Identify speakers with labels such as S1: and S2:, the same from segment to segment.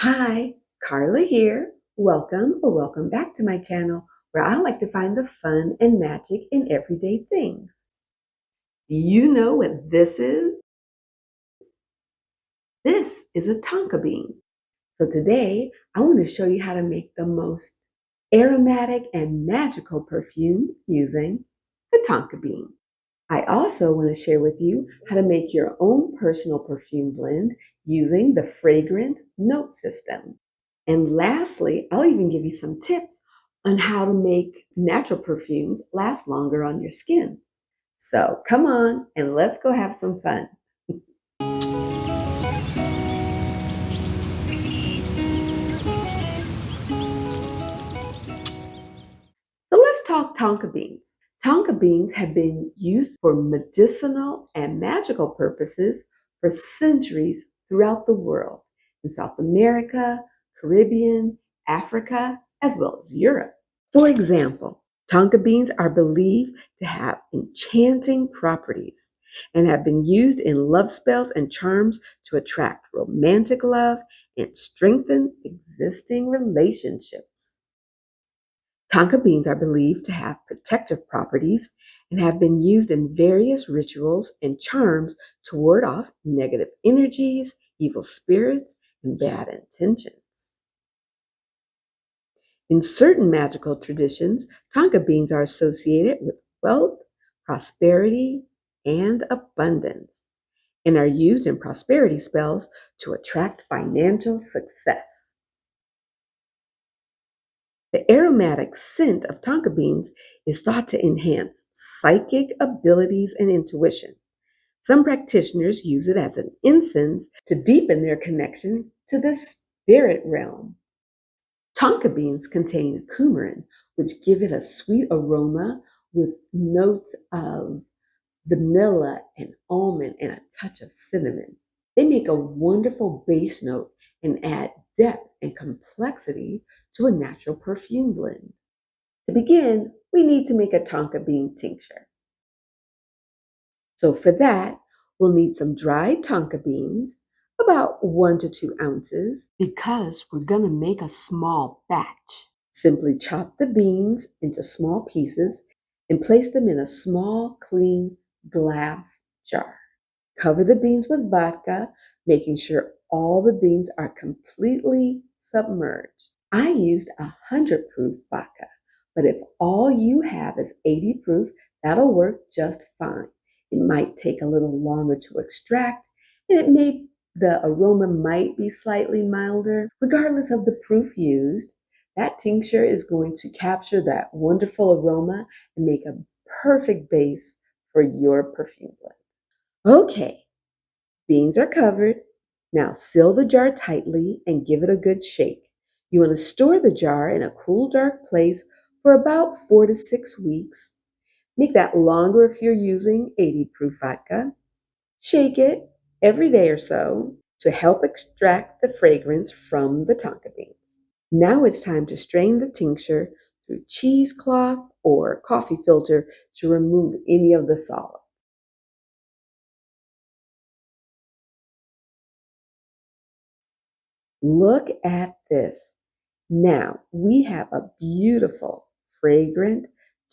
S1: Hi, Karla here. Welcome or welcome back to my channel where I like to find the fun and magic in everyday things. Do you know what this is? This is a tonka bean. So today I want to show you how to make the most aromatic and magical perfume using the tonka bean. I also want to share with you how to make your own personal perfume blend using the Fragrant Note system. And lastly, I'll even give you some tips on how to make natural perfumes last longer on your skin. So come on and let's go have some fun. So let's talk tonka beans. Tonka beans have been used for medicinal and magical purposes for centuries throughout the world, in South America, Caribbean, Africa, as well as Europe. For example, tonka beans are believed to have enchanting properties and have been used in love spells and charms to attract romantic love and strengthen existing relationships. Tonka beans are believed to have protective properties and have been used in various rituals and charms to ward off negative energies, evil spirits, and bad intentions. In certain magical traditions, tonka beans are associated with wealth, prosperity, and abundance, and are used in prosperity spells to attract financial success. The aromatic scent of tonka beans is thought to enhance psychic abilities and intuition. Some practitioners use it as an incense to deepen their connection to the spirit realm. Tonka beans contain coumarin, which give it a sweet aroma with notes of vanilla and almond and a touch of cinnamon. They make a wonderful base note and add depth and complexity to a natural perfume blend. To begin, we need to make a tonka bean tincture. So for that, we'll need some dried tonka beans, about 1 to 2 ounces, because we're going to make a small batch. Simply chop the beans into small pieces and place them in a small, clean glass jar. Cover the beans with vodka, making sure all the beans are completely submerged. I used 100 proof vodka, but if all you have is 80 proof, that'll work just fine. It might take a little longer to extract, and the aroma might be slightly milder. Regardless of the proof used, that tincture is going to capture that wonderful aroma and make a perfect base for your perfume blend. Okay, beans are covered. Now seal the jar tightly and give it a good shake. You want to store the jar in a cool, dark place for about 4 to 6 weeks. Make that longer if you're using 80 proof vodka. Shake it every day or so to help extract the fragrance from the tonka beans. Now it's time to strain the tincture through cheesecloth or coffee filter to remove any of the solids. Look at this. Now we have a beautiful, fragrant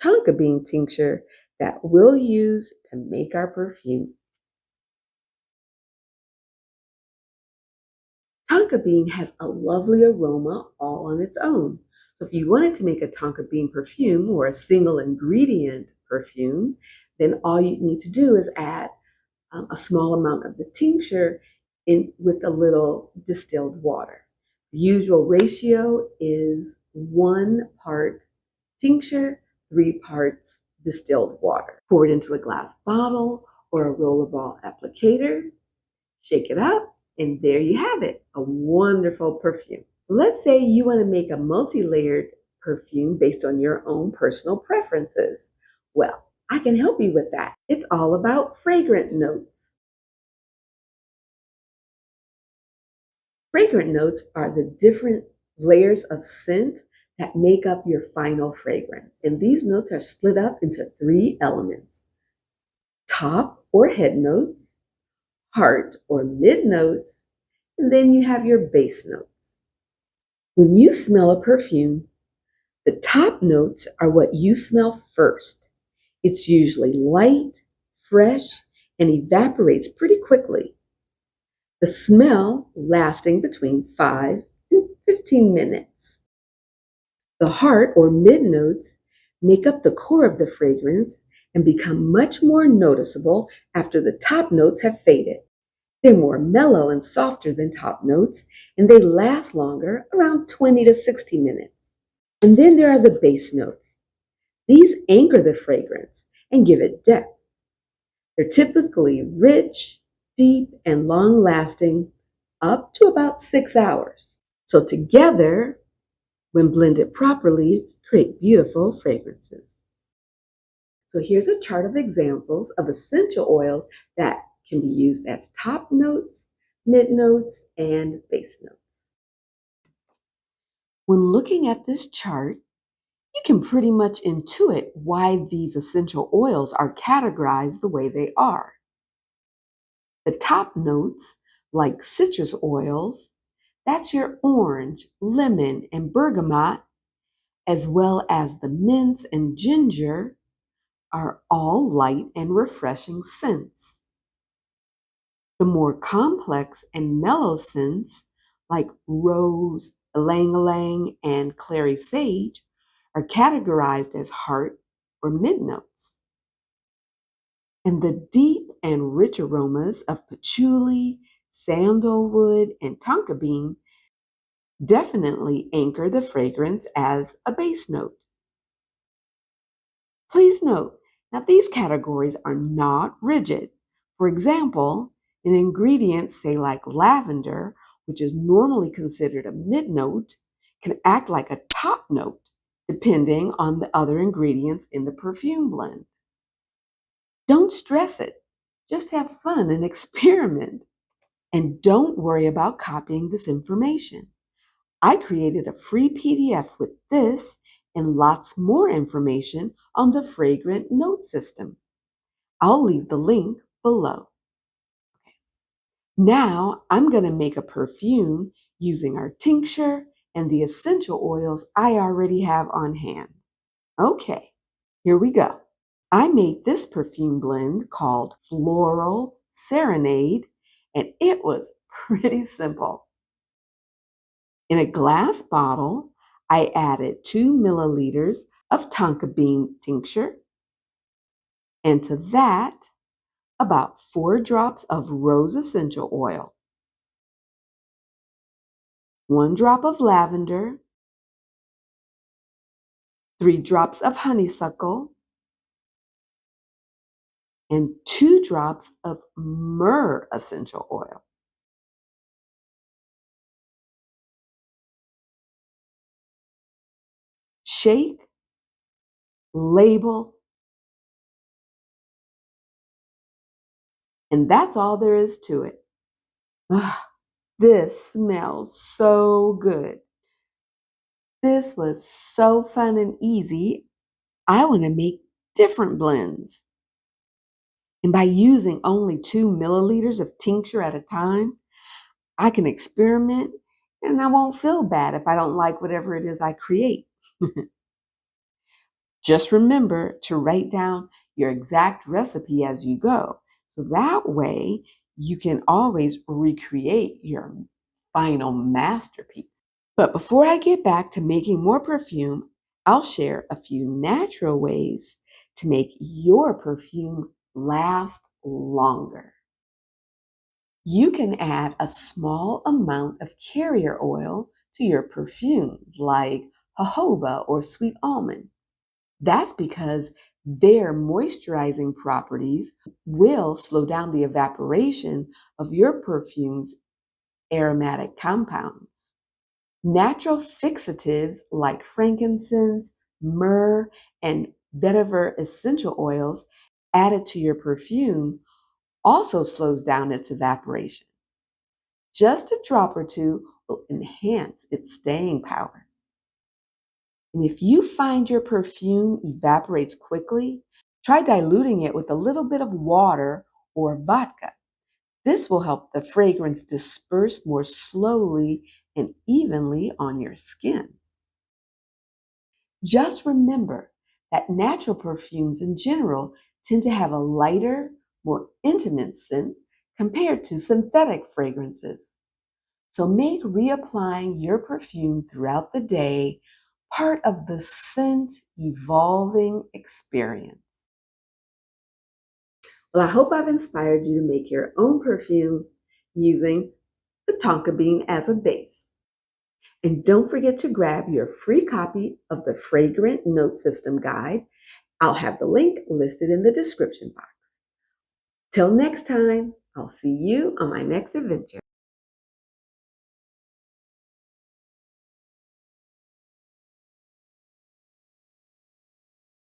S1: tonka bean tincture that we'll use to make our perfume. Tonka bean has a lovely aroma all on its own. So if you wanted to make a tonka bean perfume or a single ingredient perfume, then all you need to do is add a small amount of the tincture in with a little distilled water. The usual ratio is 1 part tincture, 3 parts distilled water. Pour it into a glass bottle or a rollerball applicator, shake it up, and there you have it, a wonderful perfume. Let's say you want to make a multi-layered perfume based on your own personal preferences. Well, I can help you with that. It's all about fragrant notes. Fragrant notes are the different layers of scent that make up your final fragrance. And these notes are split up into 3 elements: top or head notes, heart or mid notes, and then you have your base notes. When you smell a perfume, the top notes are what you smell first. It's usually light, fresh, and evaporates pretty quickly. The smell lasting between 5 and 15 minutes. The heart or mid notes make up the core of the fragrance and become much more noticeable after the top notes have faded. They're more mellow and softer than top notes, and they last longer, around 20 to 60 minutes. And then there are the base notes. These anchor the fragrance and give it depth. They're typically rich, deep, and long lasting, up to about 6 hours. So together, when blended properly, create beautiful fragrances. So here's a chart of examples of essential oils that can be used as top notes, mid notes, and base notes. When looking at this chart, you can pretty much intuit why these essential oils are categorized the way they are. The top notes, like citrus oils, that's your orange, lemon, and bergamot, as well as the mints and ginger, are all light and refreshing scents. The more complex and mellow scents, like rose, ylang ylang, and clary sage, are categorized as heart or mid notes. And the deep and rich aromas of patchouli, sandalwood, and tonka bean definitely anchor the fragrance as a base note. Please note, now these categories are not rigid. For example, an ingredient, say like lavender, which is normally considered a mid note, can act like a top note, depending on the other ingredients in the perfume blend. Don't stress it. Just have fun and experiment. And don't worry about copying this information. I created a free PDF with this and lots more information on the Fragrant Note system. I'll leave the link below. Now I'm going to make a perfume using our tincture and the essential oils I already have on hand. Okay, here we go. I made this perfume blend called Floral Serenade, and it was pretty simple. In a glass bottle, I added 2 milliliters of tonka bean tincture, and to that, about 4 drops of rose essential oil, 1 drop of lavender, 3 drops of honeysuckle, and 2 drops of myrrh essential oil. Shake, label, and that's all there is to it. This smells so good. This was so fun and easy. I want to make different blends. And by using only 2 milliliters of tincture at a time, I can experiment and I won't feel bad if I don't like whatever it is I create. Just remember to write down your exact recipe as you go. So that way you can always recreate your final masterpiece. But before I get back to making more perfume, I'll share a few natural ways to make your perfume last longer. You can add a small amount of carrier oil to your perfume, like jojoba or sweet almond. That's because their moisturizing properties will slow down the evaporation of your perfume's aromatic compounds. Natural fixatives like frankincense, myrrh, and vetiver essential oils added to your perfume also slows down its evaporation. Just a drop or two will enhance its staying power. And if you find your perfume evaporates quickly, try diluting it with a little bit of water or vodka. This will help the fragrance disperse more slowly and evenly on your skin. Just remember that natural perfumes in general tend to have a lighter, more intimate scent compared to synthetic fragrances. So make reapplying your perfume throughout the day part of the scent evolving experience. Well, I hope I've inspired you to make your own perfume using the tonka bean as a base. And don't forget to grab your free copy of the Fragrant Notes System Guide. I'll have the link listed in the description box. Till next time, I'll see you on my next adventure.